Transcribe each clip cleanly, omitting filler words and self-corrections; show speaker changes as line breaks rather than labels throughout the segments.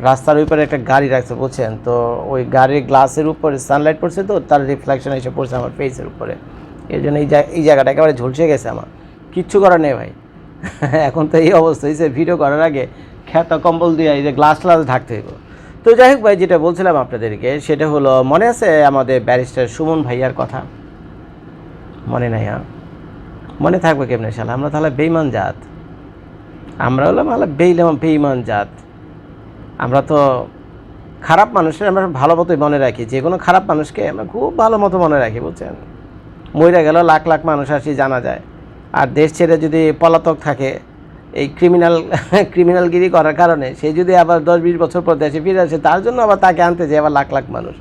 রাস্তার উপরে একটা গাড়ি রাখছে বুঝছেন, তো ওই গাড়ির গ্লাসের উপরে সানলাইট পড়ছে, তো তার রিফ্লেকশন এসে পড়ছে আমার ফেসের উপরে। এই জন্য এই জায়গাটা একেবারে ঝলসে গেছে আমার, কিচ্ছু করার নেই ভাই। এখন তো এই অবস্থা হয়েছে, ভিডিও করার আগে খ্যাতা কম্বল দিয়ে এই যে গ্লাস ঢাকতে হইব। তো যাই হোক ভাই, যেটা বলছিলাম আপনাদেরকে সেটা হলো, মনে আছে আমাদের ব্যারিস্টার সুমন ভাইয়ার কথা? মনে নাই? মনে থাকবে কেমনে শালা, আমরা তাহলে বেইমান জাত, আমরা হলাম বেইমান জাত। আমরা তো খারাপ মানুষের আমরা ভালো মতোই মনে রাখি, যে কোনো খারাপ মানুষকে আমরা খুব ভালো মতো মনে রাখি বুঝছেন। মরে গেল লাখ লাখ মানুষ আসি জানা যায়, আর দেশ ছেড়ে যদি পলাতক থাকে এই ক্রিমিনালগিরি করার কারণে, সে যদি আবার 10-20 বছর পর দেশে ফিরে আসে, তার জন্য আবার তাকে আনতে যায় আবার লাখ লাখ মানুষ।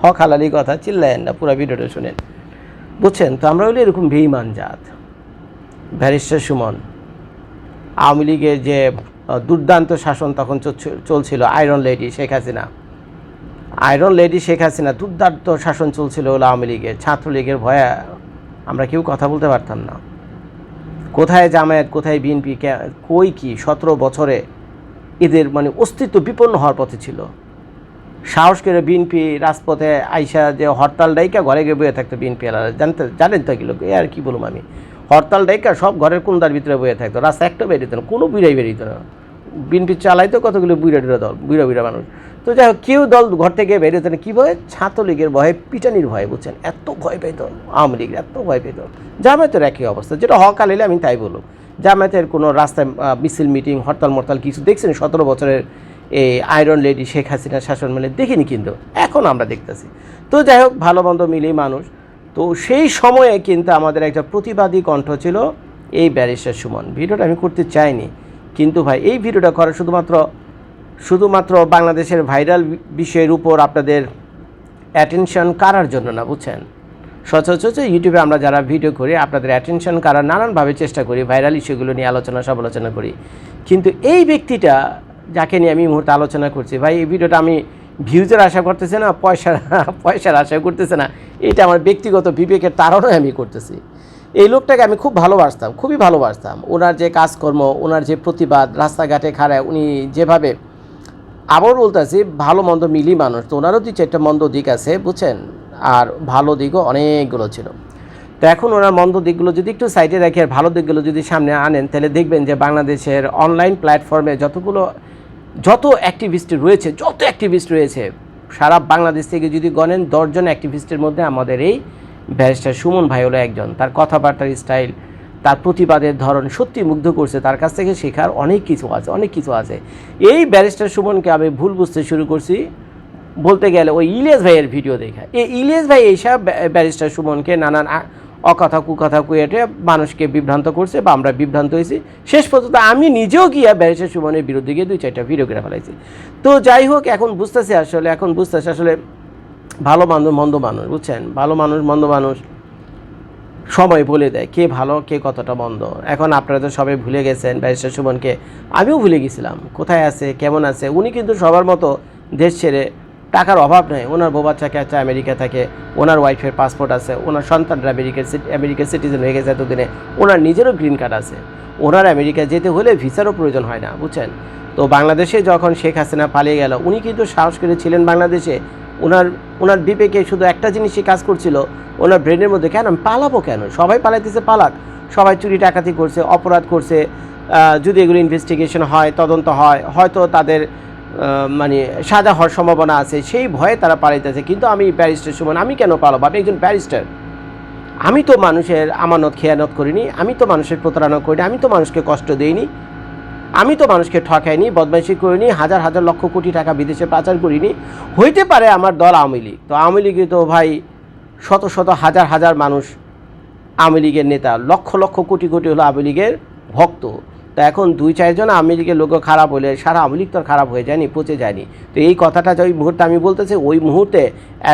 হক হালালি কথা, চিল্লায়েন না, পুরো ভিডিওটা শুনেন বুঝছেন। তো আমরা হলো এরকম বেঈমান জাত। ব্যারিস্টার সুমন, আওয়ামী লীগের যে দুর্দান্ত শাসন তখন চলছিল, আয়রন লেডি শেখ হাসিনা দুর্দান্ত শাসন চলছিল হলো আওয়ামী লীগের। ছাত্রলীগের ভয়ে আমরা কেউ কথা বলতে পারতাম না। কোথায় জামায়াত, কোথায় বিএনপি, কই কি 17 বছরে এদের মানে অস্তিত্ব বিপন্ন হওয়ার পথে ছিল। সাহস করে বিএনপি রাজপথে আইসা যে হরতাল ডাইকা ঘরে গিয়ে বয়ে থাকতো বিএনপি এরা, জানেন তো এগুলো, আর কি বলুম আমি। হরতাল ডাইকা সব ঘরের কোনদার ভিতরে বয়ে থাকতো, রাস্তা একটা বেরিত না, কোনো বুড়াই বেরিত না। বিএনপি চালাইতো কতগুলো বুড়া মানুষ। তো যাই হোক, কেউ দল ঘর থেকে বেরোতো না, কী ভয়ে? ছাত্রলীগের ভয়ে, পিটানির ভয়ে বুঝছেন। এত ভয় পেত আওয়ামী লীগ, এত ভয় পেত। জামায়াতের একই অবস্থা, যেটা হক আলাইলে আমি তাই বলব। জামায়াতের কোনো রাস্তায় মিছিল, মিটিং, হরতাল কিছু দেখছেন 17 বছরের এই আয়রন লেডি শেখ হাসিনার শাসন মানে দেখিনি, কিন্তু এখন আমরা দেখতেছি। তো যাই হোক, ভালো মন্দ মিলেই মানুষ। তো সেই সময়ে কিন্তু আমাদের একটা প্রতিবাদী কণ্ঠ ছিল এই ব্যারিস্টার সুমন। ভিডিওটা আমি করতে চাইনি, কিন্তু ভাই এই ভিডিওটা করা শুধুমাত্র বাংলাদেশের ভাইরাল বিষয়ের উপর আপনাদের অ্যাটেনশন কাড়ার জন্য না বুঝছেন। সচরাচর ইউটিউবে আমরা যারা ভিডিও করি আপনাদের অ্যাটেনশন কাড়ার নানানভাবে চেষ্টা করি, ভাইরাল ইস্যুগুলো নিয়ে সমালোচনা করি। কিন্তু এই ব্যক্তিটা যাকে নিয়ে আমি এই মুহূর্তে আলোচনা করছি, ভাই এই ভিডিওটা আমি ভিউজের আশা করতেছি না, পয়সার আশা করতেছে না, এটা আমার ব্যক্তিগত বিবেকের তাড়নায় আমি করতেছি। এই লোকটাকে আমি খুবই ভালোবাসতাম। ওনার যে কাজকর্ম, ওনার যে প্রতিবাদ, রাস্তাঘাটে খাড়ায় উনি যেভাবে, আবার বলতেছি ভালো মন্দ মিলি মানুষ, তো ওনারও 2-4টা মন্দ দিক আছে বুঝছেন, আর ভালো দিকও অনেকগুলো ছিল। তো এখন ওনার মন্দ দিকগুলো যদি একটু সাইডে রাখি আর ভালো দিকগুলো যদি সামনে আনেন, তাহলে দেখবেন যে বাংলাদেশের অনলাইন প্ল্যাটফর্মে যত অ্যাক্টিভিস্ট রয়েছে সারা বাংলাদেশ থেকে যদি গণেন 10 জন অ্যাক্টিভিস্টের মধ্যে আমাদের এই ব্যারিস্টার সুমন ভাই হলো একজন। তার কথাবার্তার স্টাইল, তার প্রতিবাদের ধরন সত্যি মুগ্ধ করছে। তার কাছ থেকে শেখার অনেক কিছু আছে। এই ব্যারিস্টার সুমনকে আমি ভুল বুঝতে শুরু করছি বলতে গেলে ওই ইলিয়াস ভাইয়ের ভিডিও দেখা। এই ইলিয়াস ভাই এইসব ব্যারিস্টার সুমনকে নানান কুকথা কুয়েটে মানুষকে বিভ্রান্ত করছে, বা আমরা বিভ্রান্ত হয়েছি। শেষ পর্যন্ত আমি নিজেও গিয়ে ব্যারিস্টার সুমনের বিরুদ্ধে গিয়ে 2-4টা ভিডিও করে ফেলাইছি। তো যাই হোক, এখন বুঝতেছি আসলে ভালো মানুষ মন্দ মানুষ বুঝছেন। ভালো মানুষ মন্দ মানুষ সময় বলে দেয় কে ভালো কে কতটা মন্দ। এখন আপনারা তো সবাই ভুলে গেছেন ব্যারিস্টার সুমনকে, আমিও ভুলে গেছিলাম কোথায় আছে কেমন আছে। উনি কিন্তু সবার মতো দেশ ছেড়ে, টাকার অভাব নেই, ওনার বউ বাচ্চাকে আছে আমেরিকা থাকে, ওনার ওয়াইফের পাসপোর্ট আছে, ওনার সন্তানরা আমেরিকার সিটিজেন হয়ে গেছে এতদিনে, ওনার নিজেরও গ্রিন কার্ড আছে। ওনার আমেরিকা যেতে হলে ভিসারও প্রয়োজন হয় না বুঝছেন। তো বাংলাদেশে যখন শেখ হাসিনা পালিয়ে গেল, উনি কিন্তু সাহস করেছিলেন বাংলাদেশে। ওনার বিবেকে শুধু একটা জিনিসই কাজ করছিল, ওনার ব্রেনের মধ্যে কেন আমি পালাবো, কেন সবাই পালাইতেছে পালাক, সবাই চুরি ডাকাতি করছে, অপরাধ করছে, যদি এগুলো ইনভেস্টিগেশন হয়, তদন্ত হয়, হয়তো তাদের মানে সাজা হওয়ার সম্ভাবনা আছে, সেই ভয়ে তারা পালাইতেছে। কিন্তু আমি ব্যারিস্টার সুমন, আমি কেন পালাবো? আমি একজন ব্যারিস্টার, আমি তো মানুষের আমানত খেয়ানত করিনি, আমি তো মানুষের প্রতারণা করিনি, আমি তো মানুষকে কষ্ট দেইনি, আমি তো মানুষকে ঠকাইনি, বদমাইশি করিনি, হাজার হাজার লক্ষ কোটি টাকা বিদেশে পাচার করিনি। হইতে পারে আমার দল আওয়ামী লীগ, তো আওয়ামী লীগে তো ভাই শত শত হাজার হাজার মানুষ আওয়ামী লীগের নেতা, লক্ষ লক্ষ কোটি কোটি হলো আওয়ামী লীগের ভক্ত। তো এখন 2-4 জন আওয়ামী লীগের লোক খারাপ হলে সারা আওয়ামী লীগ তো খারাপ হয়ে যায়নি, পচে যায়নি। তো এই কথাটা যে ওই মুহূর্তে আমি বলতেছি, ওই মুহূর্তে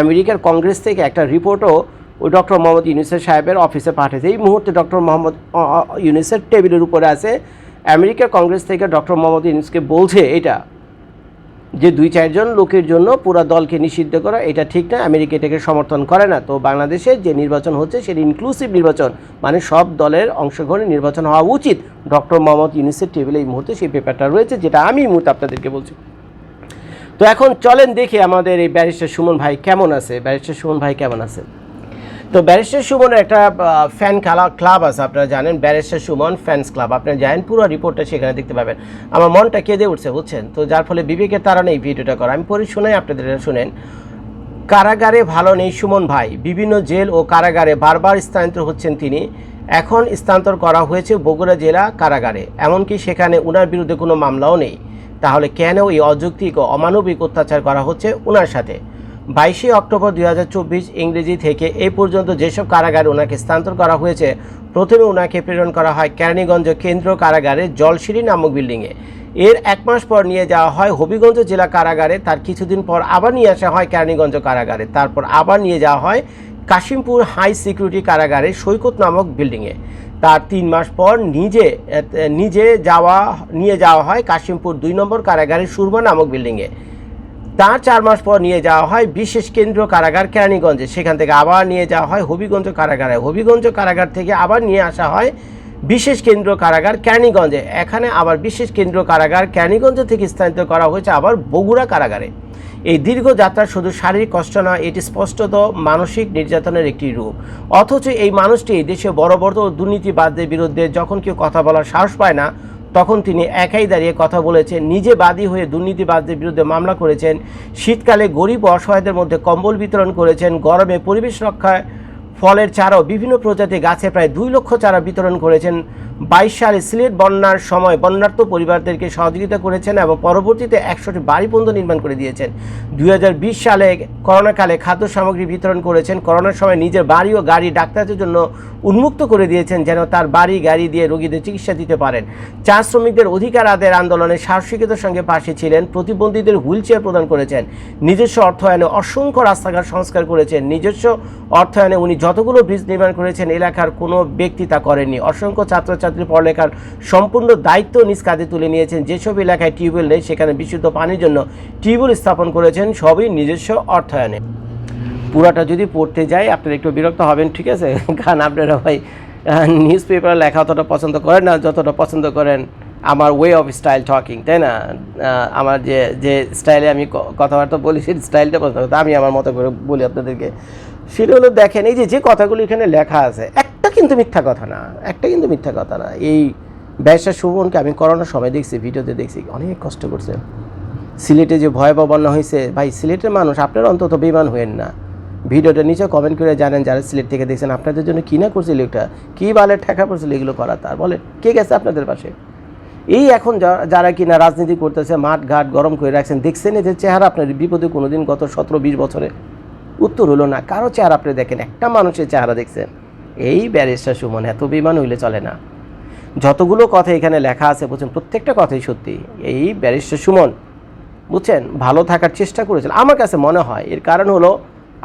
আমেরিকার কংগ্রেস থেকে একটা রিপোর্টও ওই ডক্টর মোহাম্মদ ইউনূস সাহেবের অফিসে পাঠিয়েছে। এই মুহূর্তে ডক্টর মোহাম্মদ ইউনূসের টেবিলের উপরে আছে, আমেরিকার কংগ্রেস থেকে ডক্টর মোহাম্মদ ইউনূসকে বলছে এটা যে 2-4 জন লোকের জন্য পুরো দলকে নিষিদ্ধ করা এটা ঠিক না, আমেরিকা এটাকে সমর্থন করে না। তো বাংলাদেশে যে নির্বাচন হচ্ছে সেটা ইনক্লুসিভ নির্বাচন, মানে সব দলের অংশগ্রহণে নির্বাচন হওয়া উচিত। ডক্টর মোহাম্মদ ইউনূসের টেবিলে এই মুহূর্তে সেই পেপারটা রয়েছে, যেটা আমি এই মুহূর্তে আপনাদেরকে বলছি। তো এখন চলেন দেখি আমাদের এই ব্যারিস্টার সুমন ভাই কেমন আছে। ব্যারিস্টার সুমন ভাই কেমন আছে? তো ব্যারিস্টার সুমনের একটা ফ্যান ক্লাব আছে, আপনারা জানেন, ব্যারিস্টার সুমন ফ্যান্স ক্লাব। আপনারা জানেন, পুরো রিপোর্টটা সেখানে দেখতে পাবেন। আমার মনটা কেঁদে উঠছে, বুঝছেন, তো যার ফলে বিবেকের তাড়না এই ভিডিওটা করা। আমি পড়ে শোনাই, আপনাদের শুনেন। কারাগারে ভালো নেই সুমন ভাই, বিভিন্ন জেল ও কারাগারে বারবার স্থানান্তর হচ্ছেন তিনি। এখন স্থানান্তর করা হয়েছে বগুড়া জেলা কারাগারে, এমনকি সেখানে উনার বিরুদ্ধে কোনো মামলাও নেই। তাহলে কেন এই অযৌক্তিক ও অমানবিক অত্যাচার করা হচ্ছে উনার সাথে? 22 অক্টোবর 2024 ইংরেজি থেকে এই পর্যন্ত যেসব কারাগারে ওনাকে স্থানান্তর করা হয়েছে, প্রথমে ওনাকে প্রেরণ করা হয় কেরানীগঞ্জ কেন্দ্র কারাগারে জলসিঁড়ি নামক বিল্ডিংয়ে। এর 1 মাস পর নিয়ে যাওয়া হয় হবিগঞ্জ জেলা কারাগারে, তার কিছুদিন পর আবার নিয়ে আসা হয় কেরানীগঞ্জ কারাগারে, তারপর আবার নিয়ে যাওয়া হয় কাশিমপুর হাই সিকিউরিটি কারাগারে সৈকত নামক বিল্ডিংয়ে। তার 3 মাস পর নিয়ে যাওয়া হয় কাশিমপুর 2 নম্বর কারাগারে সুরমা নামক বিল্ডিংয়ে। তার 4 মাস পর নিয়ে যাওয়া হয় বিশেষ কেন্দ্র কারাগার কেরানীগঞ্জে, সেখান থেকে আবার নিয়ে যাওয়া হয় হবিগঞ্জ কারাগারে, হবিগঞ্জ কারাগার থেকে আবার নিয়ে আসা হয় বিশেষ কেন্দ্র কারাগার কেরানীগঞ্জে, এখানে আবার বিশেষ কেন্দ্র কারাগার কেরানীগঞ্জ থেকে স্থানান্তর করা হয়েছে আবার বগুড়া কারাগারে। এই দীর্ঘ যাত্রা শুধু শারীরিক কষ্ট নয়, এটি স্পষ্টত মানসিক নির্যাতনের একটি রূপ। অথচ এই মানুষটি দেশে বড় বড় দুর্নীতিবাদদের বিরুদ্ধে যখন কেউ কথা বলার সাহস পায় না, তখন তিনি একাই দাঁড়িয়ে কথা বলেছেন, নিজে বাদী হয়ে দুর্নীতিবাদদের বিরুদ্ধে মামলা করেছেন, শীতকালে গরিব ও অসহায়দের মধ্যে কম্বল বিতরণ করেছেন, গরমে পরিবেশ রক্ষায় ফলের চারাও বিভিন্ন প্রজাতি গাছে প্রায় 2 লক্ষ চারা বিতরণ করেছেন। 22 সালে সিলেট বন্যার সময় বন্যার্ত পরিবারদেরকে সহযোগিতা করেছেন এবং পরবর্তীতে 100টি বাড়ি পর্যন্ত নির্মাণ করে দিয়েছেন। 2020 সালে করোনাকালে খাদ্য সামগ্রী বিতরণ করেছেন। করোনার সময় নিজের বাড়ি ও গাড়ি ডাক্তারদের জন্য উন্মুক্ত করে দিয়েছেন, যেন তার বাড়ি গাড়ি দিয়ে রোগীদের চিকিৎসা দিতে পারেন। চা শ্রমিকদের অধিকার আদায়ের আন্দোলনে সাহসিকতার সঙ্গে পাশে ছিলেন। প্রতিবন্ধীদের হুইলচেয়ার প্রদান করেছেন। নিজস্ব অর্থায়নে অসংখ্য রাস্তাঘাট সংস্কার করেছেন। নিজস্ব অর্থায়নে উনি যতগুলো ব্রিজ নির্মাণ করেছেন, এলাকার কোনো ব্যক্তি তা করেননি। অসংখ্য ছাত্রছাত্রীর পড়ালেখার সম্পূর্ণ দায়িত্ব নিজ কাঁধে তুলে নিয়েছেন। যেসব এলাকায় টিউবওয়েল নেই, সেখানে বিশুদ্ধ পানির জন্য টিউবওয়েল স্থাপন করেছেন, সবই নিজস্ব অর্থায়নে। পুরাটা যদি পড়তে যাই আপনারা একটু বিরক্ত হবেন, ঠিক আছে, কারণ আপনারা ভাই নিউজ পেপার লেখা অতটা পছন্দ করেন না যতটা পছন্দ করেন আমার ওয়ে অফ স্টাইল টকিং, তাই না? আমার যে স্টাইলে আমি কথাবার্তা বলি সেই স্টাইলটা পছন্দ করি, আমি আমার মতো করে বলি আপনাদেরকে। সেটা হলো, দেখেন, এই যে কথাগুলো এখানে লেখা আছে, একটা কিন্তু মিথ্যা কথা না। এই ব্যারিস্টার সুমনকে আমি করোনার সময় দেখছি, ভিডিওতে দেখছি, অনেক কষ্ট করছে। সিলেটে যে ভয়াবহ বন্যা হয়েছে, ভাই সিলেটের মানুষ, আপনারা অন্তত বেইমান হয়েন না। ভিডিওটা নিচে কমেন্ট করে জানেন যারা সিলেট থেকে দেখছেন, আপনাদের জন্য কী না করছিল, এটা কী বালের ঠেকা পড়ছিল এগুলো করা, তার বলে কে গেছে আপনাদের পাশে? এই এখন যারা কিনা রাজনীতি করতেছে, মাঠ ঘাট গরম করে রাখছেন, দেখছেন এদের চেহারা আপনার বিপদে কোনোদিন গত 17-20 বছরে উত্তর হলো না। কারো চেহারা আপনি দেখেন, একটা মানুষের চেহারা দেখছেন। এই ব্যারিস্টার সুমন এত বেইমান হইলে চলে না। যতগুলো কথা এখানে লেখা আছে, বুঝছেন, প্রত্যেকটা কথাই সত্যি। এই ব্যারিস্টার সুমন, বুঝছেন, ভালো থাকার চেষ্টা করেছেন আমার কাছে মনে হয়। এর কারণ হলো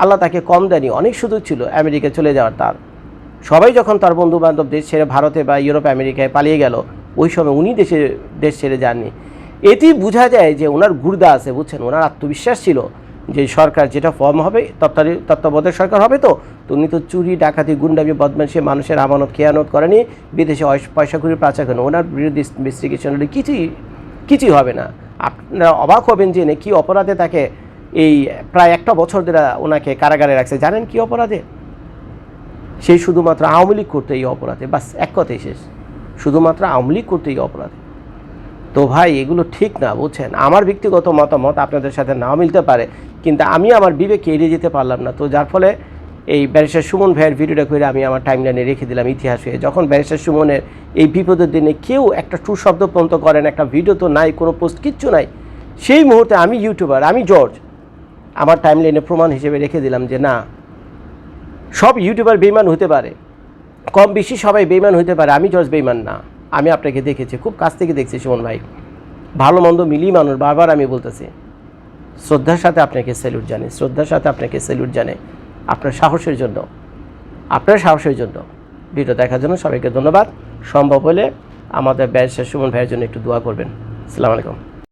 আল্লাহ তাকে কম দেয়নি, অনেক সুযোগ ছিল আমেরিকা চলে যাওয়ার। সবাই যখন তার বন্ধু বান্ধব দেশ ছেড়ে ভারতে বা ইউরোপ আমেরিকায় পালিয়ে গেল, ওই সময় উনি দেশ ছেড়ে যাননি। এতেই বোঝা যায় যে ওনার গুর্দা আছে, বুঝছেন, ওনার আত্মবিশ্বাস ছিল যে সরকার যেটা ফর্ম হবে, তত্ত্বাবধায়ক সরকার হবে, তো উনি তো চুরি ডাকাতি গুন্ডামি বদমাইশি মানুষের আমানত খেয়ানত করেনি, বিদেশে পয়সা করে পাচার করেন। ওনার বিরুদ্ধে ইনভেস্টিগেশন হলে কিছুই হবে না। আপনারা অবাক হবেন যে কী অপরাধে তাকে এই প্রায় 1 বছর ধরে ওনাকে কারাগারে রাখছে। জানেন কি অপরাধে? সেই শুধুমাত্র আওয়ামী লীগ করতে এই অপরাধে, বাস, এক কথাই শেষ, শুধুমাত্র আওয়ামী লীগ করতে এই অপরাধে। তো ভাই এগুলো ঠিক না, বুঝছেন। আমার ব্যক্তিগত মতামত আপনাদের সাথে নাও মিলতে পারে, কিন্তু আমি আমার বিবেককে এড়িয়ে যেতে পারলাম না। তো যার ফলে এই ব্যারিস্টার সুমন ভাইয়ের ভিডিওটা করে আমি আমার টাইমলাইনে রেখে দিলাম ইতিহাস হয়ে। যখন ব্যারিস্টার সুমনের এই বিপদের দিনে কেউ একটা ট্রু শব্দ পর্যন্ত করেন, একটা ভিডিও তো নাই, কোনো পোস্ট কিচ্ছু নাই, সেই মুহূর্তে আমি ইউটিউবার, আমি জর্জ, আমার টাইমলাইনে প্রমাণ হিসেবে রেখে দিলাম যে না, সব ইউটিউবার বেইমান হতে পারে, কম বেশি সবাই বেইমান হতে পারে, আমি জর্জ বেইমান না। আমি আপনাকে দেখেছি, খুব কাছ থেকে দেখছি সুমন ভাই, ভালো মন্দ মিলিয়ে মানুষ। বারবার আমি বলতেছি, শ্রদ্ধার সাথে আপনাকে স্যালুট জানে, আপনার সাহসের জন্য। ভিডিও দেখার জন্য সবাইকে ধন্যবাদ। সম্ভব হলে আমাদের ব্যারিস্টার সুমন ভাইয়ের জন্য একটু দোয়া করবেন। আসসালামু আলাইকুম।